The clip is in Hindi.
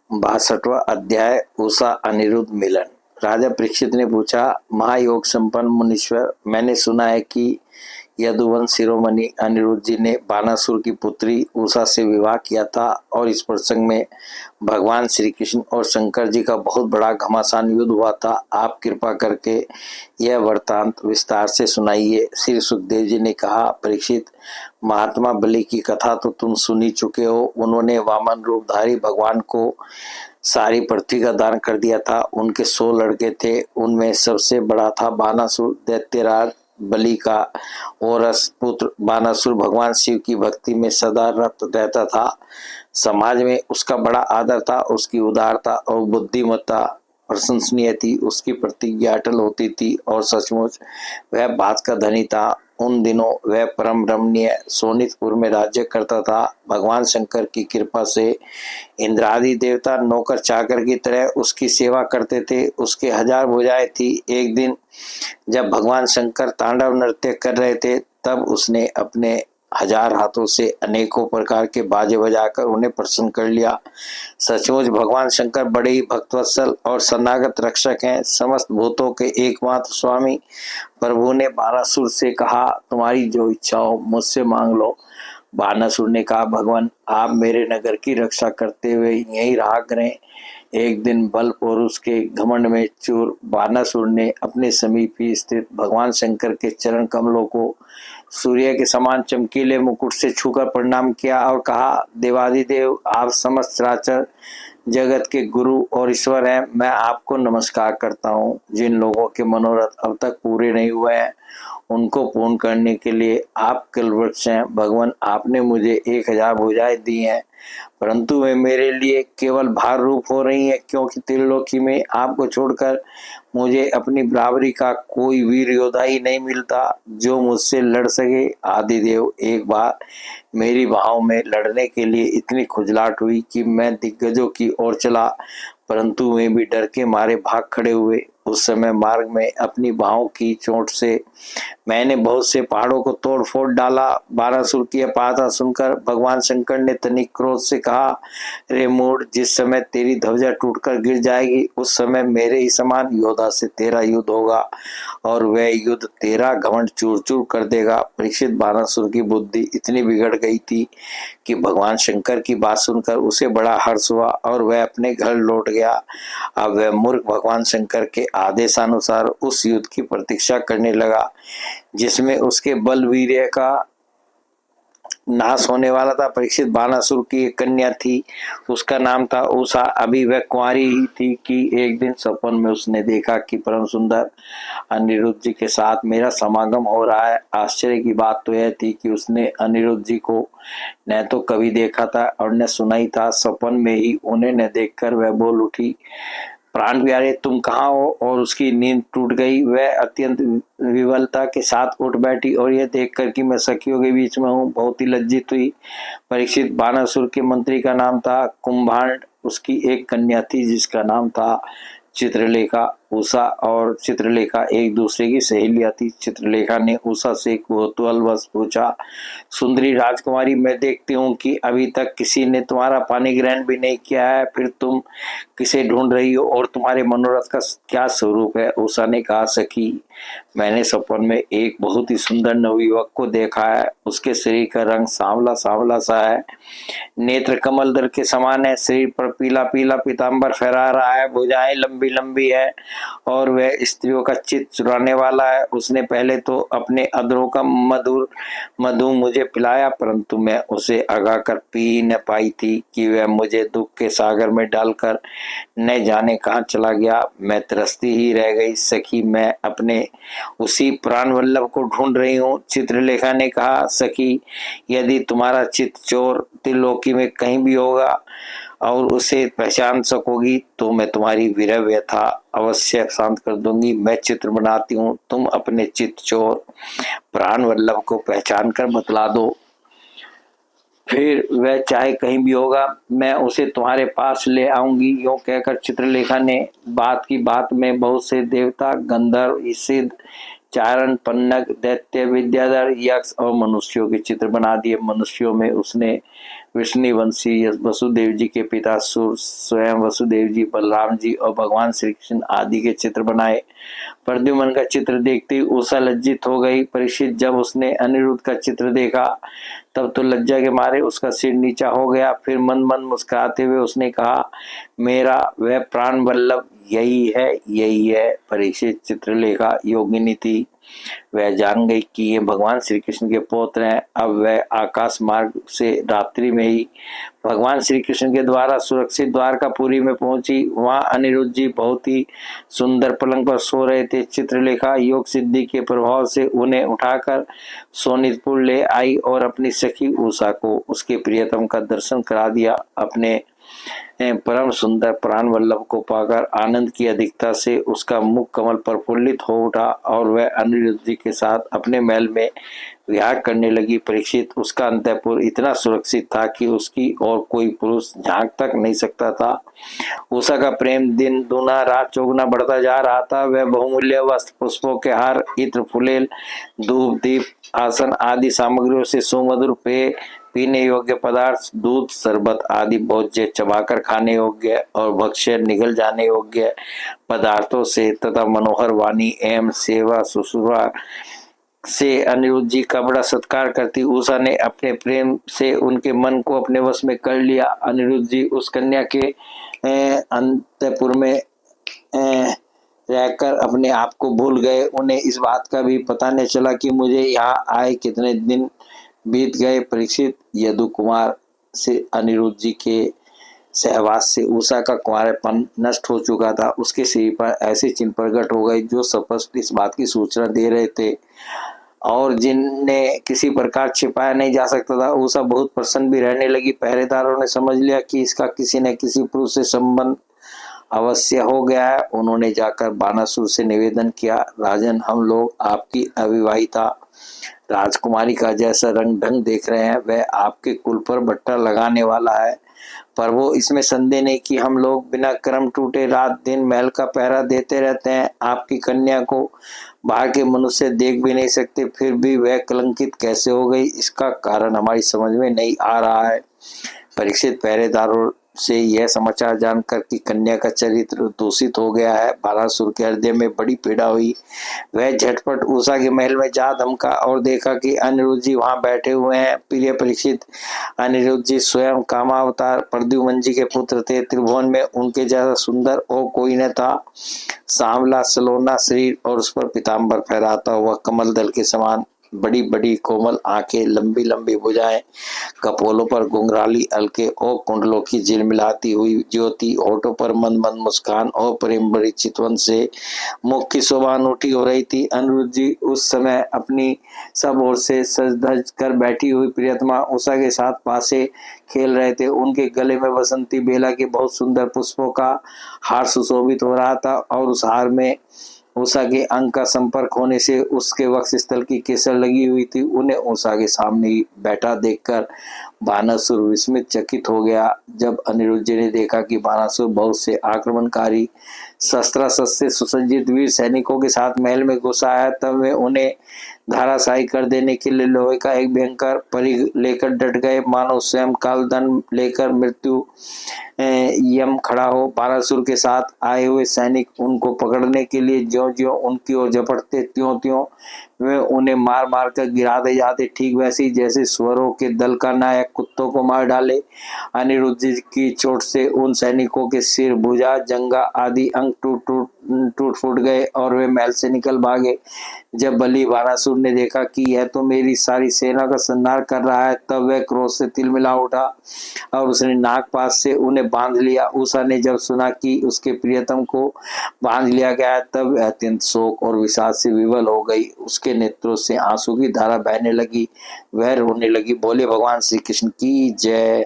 62वां अध्याय उषा अनिरुद्ध मिलन। राजा परीक्षित ने पूछा, महायोग संपन्न मुनीश्वर, मैंने सुना है कि यदुवंश शिरोमणि अनिरुद्ध जी ने बानासुर की पुत्री उषा से विवाह किया था और इस प्रसंग में भगवान श्री कृष्ण और शंकर जी का बहुत बड़ा घमासान युद्ध हुआ था। आप कृपा करके यह वृत्तांत विस्तार से सुनाइए। श्री सुखदेव जी ने कहा, परीक्षित, महात्मा बलि की कथा तो तुम सुन ही चुके हो। उन्होंने वामन रूपधारी भगवान को सारी पृथ्वी का दान कर दिया था। उनके 100 लड़के थे, उनमें सबसे बड़ा था बानासुर दैत्यराज बलि का औरस पुत्र। बानासुर भगवान शिव की भक्ति में सदा रत रहता था। समाज में उसका बड़ा आदर था। उसकी उदारता और बुद्धिमत्ता प्रशंसनीय थी। उसकी प्रतिज्ञा अटल होती थी और सचमुच वह बात का धनी था। उन दिनों वह परम रमणीय सोनितपुर में राज्य करता था। भगवान शंकर की कृपा से इंद्रादि देवता नौकर चाकर की तरह उसकी सेवा करते थे। उसके 1000 भुजाएं थी। एक दिन जब भगवान शंकर तांडव नृत्य कर रहे थे, तब उसने अपने 1000 हाथों से अनेकों प्रकार के बाजे बजाकर उन्हें प्रसन्न कर लिया। सचमुच भगवान शंकर बड़े ही भक्तवत्सल और शरणागत रक्षक हैं। समस्त भूतों के एकमात्र स्वामी प्रभु ने बानासुर से कहा, तुम्हारी जो इच्छा हो मुझसे मांग लो। बानासुर ने कहा, भगवान, आप मेरे नगर की रक्षा करते हुए यहीं रहा करें। एक दिन बल पौरुष के घमंड में चूर बानासुर ने अपने समीप ही स्थित भगवान शंकर के चरण कमलों को सूर्य के समान चमकीले मुकुट से छूकर प्रणाम किया और कहा, देवादिदेव, आप समस्त चराचर जगत के गुरु और ईश्वर हैं। मैं आपको नमस्कार करता हूँ। जिन लोगों के मनोरथ अब तक पूरे नहीं हुए हैं, उनको पूर्ण करने के लिए आप कल्पवृक्ष हैं। भगवान, आपने मुझे 1000 भुजाएं दी हैं, परंतु वे मेरे लिए केवल भार रूप हो रही हैं, क्योंकि त्रिलोकी में आपको छोड़कर मुझे अपनी बराबरी का कोई वीर योद्धा ही नहीं मिलता जो मुझसे लड़ सके। आदिदेव, एक बार मेरी बाहों में लड़ने के लिए इतनी खुजलाहट हुई कि मैं दिग्गजों की ओर चला, परंतु वे भी डर के मारे भाग खड़े हुए। उस समय मार्ग में अपनी बाहों की चोट से मैंने बहुत से पहाड़ों को तोड़ फोड़ डाला। बानासुर की अपारता सुनकर भगवान शंकर ने तनिक क्रोध से कहा, रे मूढ़, जिस समय तेरी ध्वजा टूटकर गिर जाएगी, उस समय मेरे ही समान योद्धा से तेरा युद्ध होगा और वह युद्ध तेरा घमंड चूर चूर कर देगा। परीक्षित, बानासुर की बुद्धि इतनी बिगड़ गई थी कि भगवान शंकर की बात सुनकर उसे बड़ा हर्ष हुआ और वह अपने घर लौट गया। अब वह मूर्ख भगवान शंकर के आदेशानुसार उस युद्ध की प्रतीक्षा करने लगा जिसमें उसके बलवीर्य का नाश होने वाला था। परीक्षित, बानासुर की एक कन्या थी, उसका नाम था उषा। अभी वह कुंवारी ही थी कि एक दिन सपन में उसने देखा कि परम सुंदर अनिरुद्ध जी के साथ मेरा समागम हो रहा है। आश्चर्य की बात तो यह थी कि उसने अनिरुद्ध जी को न तो कभी देखा था और न सुना ही था। सपन में ही उन्हें न देखकर वह बोल उठी, प्राण प्यारे, तुम कहाँ हो? और उसकी नींद टूट गई। वह अत्यंत विवलता के साथ उठ बैठी और यह देखकर कि मैं सखियों के बीच में हूँ, बहुत ही लज्जित हुई। परीक्षित, बानासुर के मंत्री का नाम था कुंभांड। उसकी एक कन्या थी जिसका नाम था चित्रलेखा। उषा और चित्रलेखा एक दूसरे की सहेलियां थी। चित्रलेखा ने उषा से कौतूहलवश पूछा, सुंदरी राजकुमारी, मैं देखती हूँ कि अभी तक किसी ने तुम्हारा पानी ग्रहण भी नहीं किया है, फिर तुम किसे ढूंढ रही हो और तुम्हारे मनोरथ का क्या स्वरूप है? उषा ने कहा, सखी, मैंने सपन में एक बहुत ही सुंदर नवयुवक को देखा है। उसके शरीर का रंग सांवला सांवला सा है, नेत्र कमल दल के समान है, शरीर पर पीला पीला पीतांबर फहरा रहा है, भुजाएं लंबी लंबी है और वह स्त्रियों का चित्त चुराने वाला है। उसने पहले तो अपने अधरों का मधु मुझे पिलाया, परंतु मैं उसे अगा कर पी न पाई थी कि वह मुझे दुख के सागर में डालकर न जाने कहाँ चला गया। मैं त्रस्ती ही रह गई। सखी, मैं अपने उसी प्राण वल्लभ को ढूंढ रही हूँ। चित्रलेखा ने कहा, सखी, यदि तुम्हारा चित्त चोर त्रिलोकी में कहीं भी होगा और उसे पहचान सकोगी तो मैं तुम्हारी विरह व्यथा अवश्य शांत कर दूंगी। मैं चित्र बनाती हूँ, तुम अपने चित्त चोर प्राण वल्लभ को पहचान कर बतला दो, फिर वह चाहे कहीं भी होगा, मैं उसे तुम्हारे पास ले आऊंगी। यूं कहकर चित्रलेखा ने बात की बात में बहुत से देवता, गंधर्व, सिद्ध, चारण, पन्नग, दैत्य, विद्याधर, यक्ष और मनुष्यों के चित्र बना दिए। मनुष्यों में उसने विष्णुवंशी वसुदेव जी के पिता स्वयं वसुदेव जी, बलराम जी और भगवान श्री कृष्ण आदि के चित्र बनाए। प्रद्युम्न का चित्र देखते ही उषा लज्जित हो गई। परीक्षित जब उसने अनिरुद्ध का चित्र देखा तब तो लज्जा के मारे उसका सिर नीचा हो गया। फिर मन मन मुस्कुराते हुए उसने कहा, मेरा वह प्राण वल्लभ यही है। परीक्षित चित्रलेखा योगिनी थी। वह जान गई कि ये भगवान श्री कृष्ण के पौत्र हैं। अब वह आकाश मार्ग से रात्रि में ही भगवान श्री कृष्ण के द्वारा सुरक्षित द्वारकापुरी में पहुंची। वहां अनिरुद्ध जी बहुत ही सुंदर पलंग पर सो रहे थे। चित्रलेखा योग सिद्धि के प्रभाव से उन्हें उठाकर सोनितपुर ले आई और अपनी सखी उषा को उसके प्रियतम का दर्शन करा दिया। अपने परम सुंदर प्राण वल्लभ को पाकर आनंद की अधिकता से उसका मुख कमल प्रफुल्लित हो उठा और वह अनिरुद्ध जी के साथ अपने महल में विहार करने लगी। परीक्षित उसका अंतःपुर इतना सुरक्षित था कि उसकी और कोई पुरुष झांक तक नहीं सकता था। उषा का प्रेम दिन दूना रात चौगुना बढ़ता जा रहा था। वह बहुमूल्य वस्त्र, पुष्पों के हार, इत्र, फुलेल, धूप, दीप, आसन आदि सामग्रियों से सुमधुर पेय, पीने योग्य पदार्थ, दूध, शरबत आदि भोज्य, चबाकर खाने योग्य और भक्ष्य निगल जाने योग्य पदार्थों से तथा मनोहर वाणी एवं सेवा शुश्रूषा से अनिरुद्ध जी का बड़ा सत्कार करती उषा ने अपने प्रेम से उनके मन को अपने वश में कर लिया। अनिरुद्ध जी उस कन्या के अंतपुर में रहकर अपने आप को भूल गए। उन्हें इस बात का भी पता नहीं चला कि मुझे यहाँ आए कितने दिन बीत गए। परीक्षित यदु कुमार से अनिरुद्ध जी के सहवास से उषा का कुंवारेपन नष्ट हो चुका था। उसके शरीर पर ऐसी चिन्ह प्रकट हो गई जो स्पष्ट इस बात की सूचना दे रहे थे और जिन्हें किसी प्रकार छिपाया नहीं जा सकता था। उषा बहुत प्रसन्न भी रहने लगी। पहरेदारों ने समझ लिया कि इसका किसी न किसी पुरुष से संबंध अवश्य हो गया है। उन्होंने जाकर बानासुर से निवेदन किया, राजन, हम लोग आपकी अविवाहिता राजकुमारी का जैसा रंग ढंग देख रहे हैं वह आपके कुल पर बट्टा लगाने वाला है। पर वो इसमें संदेह नहीं कि हम लोग बिना कर्म टूटे रात दिन महल का पहरा देते रहते हैं। आपकी कन्या को बाहर के मनुष्य देख भी नहीं सकते, फिर भी वह कलंकित कैसे हो गई, इसका कारण हमारी समझ में नहीं आ रहा है। परीक्षित पहरेदारों से यह समाचार जानकर कि कन्या का चरित्र दूषित हो गया है, बानासुर के हृदय में बड़ी पीड़ा हुई। वह झटपट उषा के महल में जा धमका और देखा कि अनिरुद्ध जी वहां बैठे हुए हैं। प्रिय परीक्षित, अनिरुद्ध जी स्वयं कामावतार प्रद्युम्न जी के पुत्र थे। त्रिभुवन में उनके जैसा सुंदर और कोई न था। सांवला सलोना शरीर और उस पर पीताम्बर फहराता हुआ कमल दल के समान बड़ी बड़ी कोमल आंखें, लंबी लंबी भुजाएं, कपोलों पर घुंघराली अलके और कुंडलों की झिलमिलाती हुई ज्योति, होठों पर मंद मंद मुस्कान और प्रेम भरी चितवन से मुख की शोभा अनूठी हो रही थी। अनिरुद्ध जी उस समय अपनी सब ओर से सज धज कर बैठी हुई प्रियतमा उषा के साथ पासे खेल रहे थे। उनके गले में बसंती बेला के बहुत सुंदर पुष्पों का हार सुशोभित हो रहा था और उस हार में उषा के अंग का संपर्क होने से उसके वक्ष स्थल की केसर लगी हुई थी। उन्हें उषा के सामने बैठा देखकर बानासुर विस्मित चकित हो गया। जब अनिरुद्ध जी ने देखा कि बानासुर बहुत से आक्रमणकारी शस्त्रास्त्र से सुसज्जित वीर सैनिकों के साथ महल में घुस आया, तब वे उन्हें धाराशायी कर देने के लिए लोहे का एक भयंकर परिघ लेकर डट गए, मानो स्वयं कालदंड लेकर मृत्यु यम खड़ा हो। बानासुर के साथ आए हुए सैनिक उनको पकड़ने के लिए ज्यों ज्यों उनकी ओर झपटते त्यों त्यों वे उन्हें मार मार कर गिरा दे जाते, ठीक वैसे ही जैसे सुअरों के दल का नायक कुत्तों को मार डाले। अनिरुद्ध जी की चोट से उन सैनिकों के सिर, भुजा, जंगा आदि अंग टूट फूट गए और वे महल से निकल भागे। जब बलि बानासुर ने देखा कि यह तो मेरी सारी सेना का संहार कर रहा है, तब वह क्रोध से तिलमिला उठा और उसने नागपाश से उन्हें बांध लिया। उषा ने जब सुना कि उसके प्रियतम को बांध लिया गया है, तब अत्यंत शोक और विषाद से विवल हो गई। उसके नेत्रों से आंसू की धारा बहने लगी। वह रोने लगी। बोले भगवान श्री कृष्ण की जय।